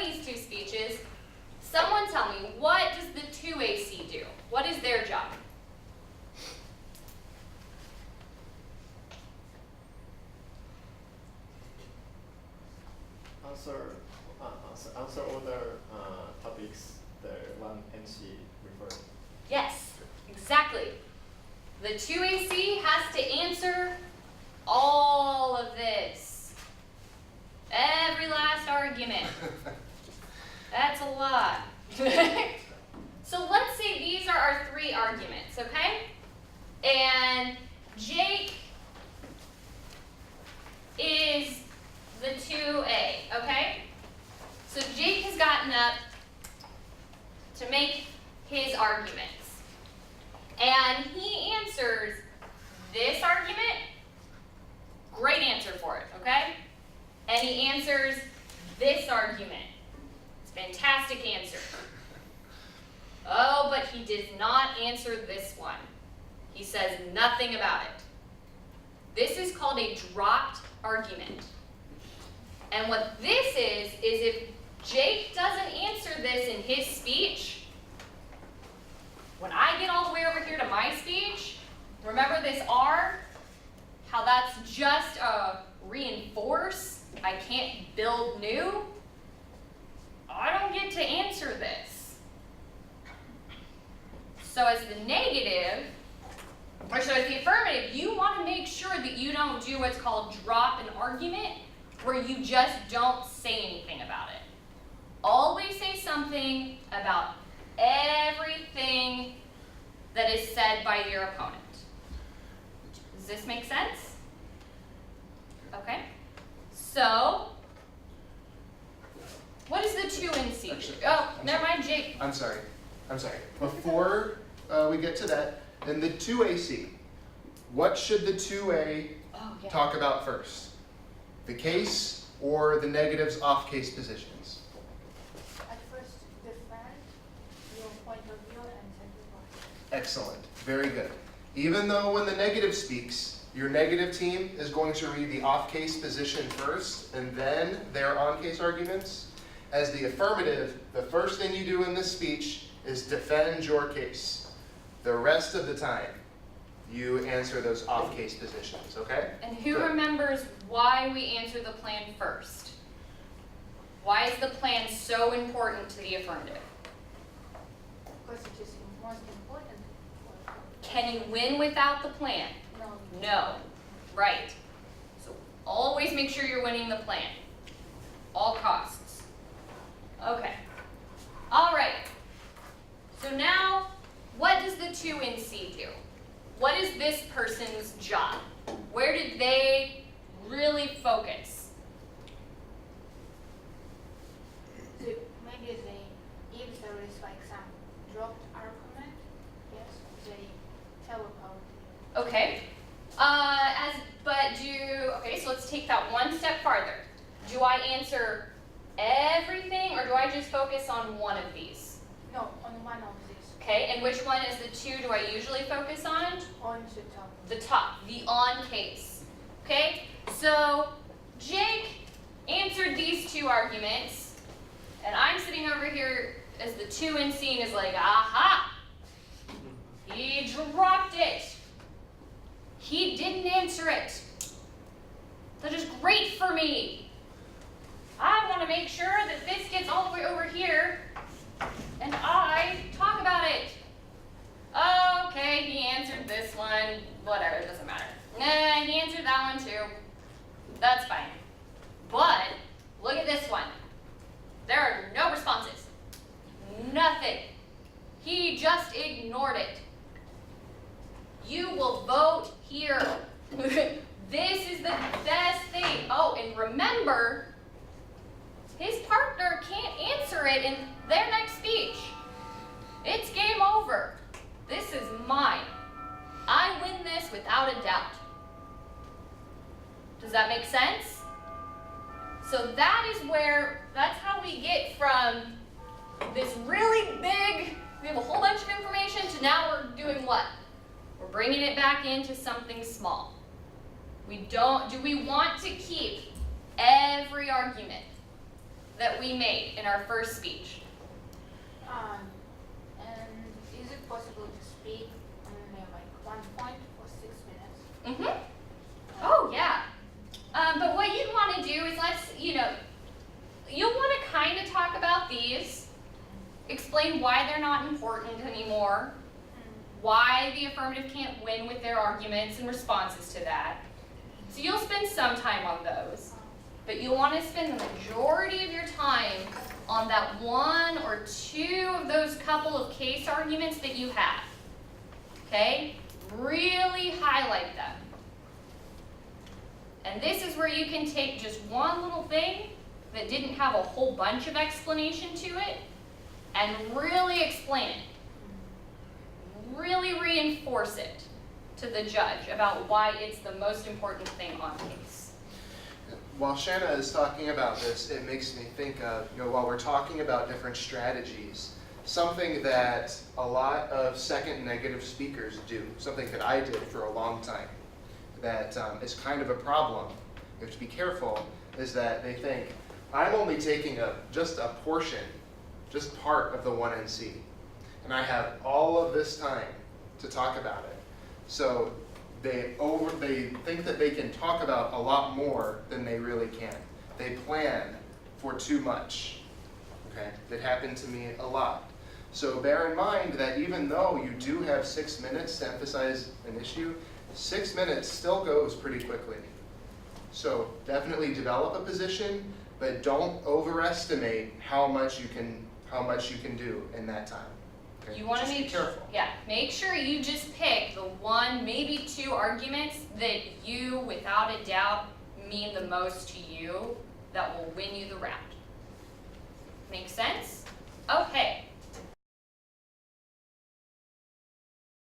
these two speeches, someone tell me, what does the 2AC do? What is their job? Answer all the topics that one MC referred. Yes, exactly. The 2AC has to answer all of this. Every last argument. That's a lot. So let's say these are our 3 arguments, okay? And Jake is the 2A, okay? So Jake has gotten up to make his arguments. And he answers this argument, great answer for it, okay? And he answers this argument. It's a fantastic answer. Oh, but he did not answer this one. He says nothing about it. This is called a dropped argument. And what this is if Jake doesn't answer this in his speech, when I get all the way over here to my speech, remember this R? How that's just a reinforce? I can't build new? I don't get to answer this. So as the negative, or so as the affirmative, you want to make sure that you don't do what's called drop an argument, where you just don't say anything about it. Always say something about everything that is said by your opponent. Does this make sense? Okay. So, what is the 2NC? Never mind, Jake. I'm sorry. Before we get to that, in the 2AC, what should the 2A talk about first? The case or the negatives off case positions? At first, defend your point of view and sacrifice. Excellent. Very good. Even though when the negative speaks, your negative team is going to read the off case position first and then their on case arguments, as the affirmative, the first thing you do in this speech is defend your case. The rest of the time, you answer those off case positions, okay? And who Good. remembers why we answer the plan first? Why is the plan so important to the affirmative? Because it is most important. Can you win without the plan? No. No. Right. So always make sure you're winning the plan. All costs. Okay. All right. So now, what does the 2NC do? What is this person's job? Where did they really focus? Maybe if there is like some dropped argument, yes, they tell about it. Okay. Okay, so let's take that one step farther. Do I answer everything, or do I just focus on one of these? No, on one of these. Okay, and which one is the 2 do I usually focus on? On the top. The top, the on case. Okay, so Jake answered these 2 arguments, and I'm sitting over here as the 2NC and is like, aha! He dropped it. He didn't answer it. That is great for me. I want to make sure that this gets all the way over here, and I talk about it. Okay, he answered this one. Whatever, it doesn't matter. Nah, he answered that one too. That's fine. But look at this one. There are no responses. Nothing. He just ignored it. You will vote here. This is the best thing. Oh, and remember, his partner can't answer it in their next speech. It's game over. This is mine. I win this without a doubt. Does that make sense? So that's how we get from this really big, we have a whole bunch of information, to now we're doing what? We're bringing it back into something small. Do we want to keep every argument that we made in our first speech. And is it possible to speak only like 1 point for 6 minutes? Oh, yeah. But what you'd want to do is you'll want to kind of talk about these, explain why they're not important anymore, why the affirmative can't win with their arguments and responses to that. So you'll spend some time on those, but you'll want to spend the majority of your time on that 1 or 2 of those couple of case arguments that you have. Okay? Really highlight them. And this is where you can take just one little thing that didn't have a whole bunch of explanation to it and really explain it. Really reinforce it to the judge about why it's the most important thing on case. While Shanna is talking about this, it makes me think of, while we're talking about different strategies, something that a lot of second negative speakers do, something that I did for a long time, that is kind of a problem, you have to be careful, is that they think, I'm only taking just a portion, just part of the 1NC, and I have all of this time to talk about it. So they think that they can talk about a lot more than they really can. They plan for too much. Okay, that happened to me a lot. So bear in mind that even though you do have 6 minutes to emphasize an issue, 6 minutes still goes pretty quickly. So definitely develop a position, but don't overestimate how much you can do in that time. Okay? You want to Just be make careful. make sure you just pick the 1, maybe 2 arguments that you, without a doubt, mean the most to you, that will win you the round. Make sense?